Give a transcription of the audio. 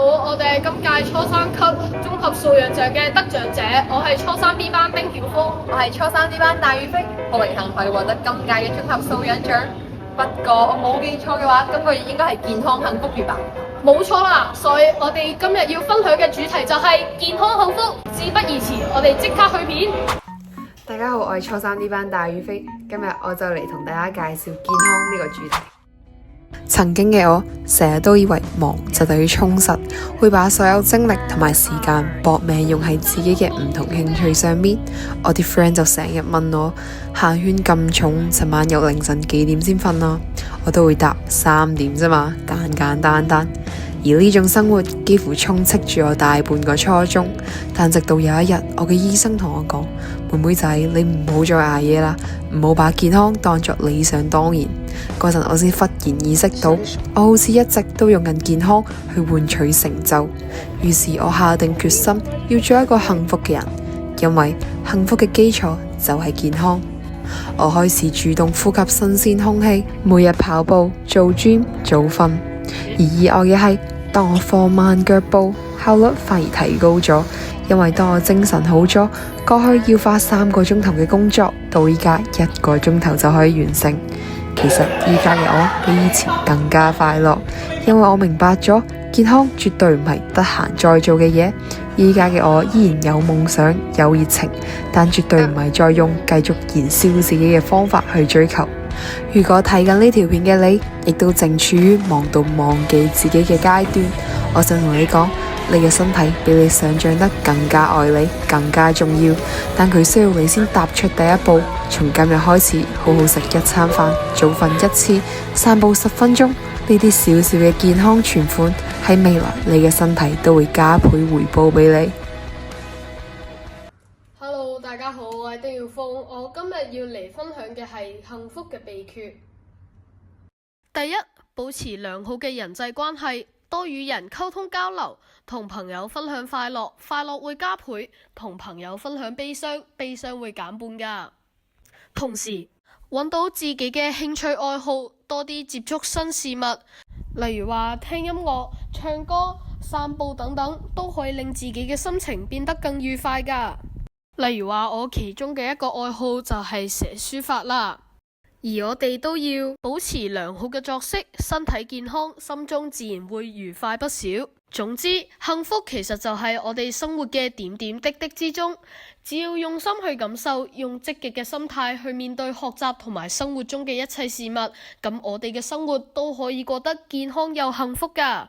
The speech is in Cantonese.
好，我哋係今屆初三級綜合素養獎嘅得獎者，我係初三 B 班丁曉峰，我係初三 D 班戴宇飛，好榮幸可以獲得今屆嘅綜合素養獎。不過我冇記錯嘅話，今個月應該係健康幸福月吧？冇錯啦，所以我哋今日要分享嘅主題就係健康幸福。事不宜遲，我哋即刻去片。大家好，我係初三 D 班戴宇飛，今日我就嚟同大家介紹健康呢個主題。曾經嘅我成日都以為忙就等於充實，會把所有精力同埋時間搏命用喺自己嘅唔同興趣上面。我啲 friend 就成日問我行圈咁重，尋晚有凌晨幾點先瞓啊？我都會答3點啫嘛，簡簡單單。而呢種生活幾乎充斥住我大半個初中，但直到有一日，我嘅醫生同我講：妹妹仔，你唔好再捱夜啦，唔好把健康當作理所當然。嗰陣我先忽然意識到，我好似一直都用緊健康去換取成就。於是我下定決心要做一個幸福嘅人，因為幸福嘅基礎就係健康。我開始主動呼吸新鮮空氣，每日跑步、做 gym、早瞓。而意外嘅係，當我放慢腳步，效率反而提高咗。因為當我精神好咗，過去要花3個鐘頭嘅工作，到依家1個鐘頭就可以完成。其實依家嘅我比以前更加快樂，因為我明白咗健康絕對唔係得閒再做嘅嘢。依家嘅我依然有夢想、有熱情，但絕對唔係再用繼續燃燒自己嘅方法去追求。如果睇緊呢條片嘅你，亦都正處於忙到忘記自己嘅階段，我想同你講，你嘅身體比你想象得更加愛你，更加重要。但佢需要你先踏出第一步，從今日開始，好好食一餐飯，早瞓1次，散步10分鐘。呢啲小小嘅健康存款，喺未來你嘅身體都會加倍回報俾你。Hello， 大家好，我係丁曉峰，我今日要嚟分享嘅係幸福嘅秘訣。第一，保持良好嘅人際關係，多與人溝通交流，同朋友分享快樂，快樂會加倍；同朋友分享悲傷，悲傷會減半噶。同時，揾到自己嘅興趣愛好，多啲接觸新事物，例如話聽音樂、唱歌、散步等等，都可以令自己嘅心情變得更愉快噶。例如話我其中嘅一個愛好就係寫書法啦。而我哋都要保持良好嘅作息，身體健康，心中自然會愉快不少。總之，幸福其實就係我哋生活嘅點點滴滴之中，只要用心去感受，用積極嘅心態去面對學習同埋生活中嘅一切事物，咁我哋嘅生活都可以過得健康又幸福噶。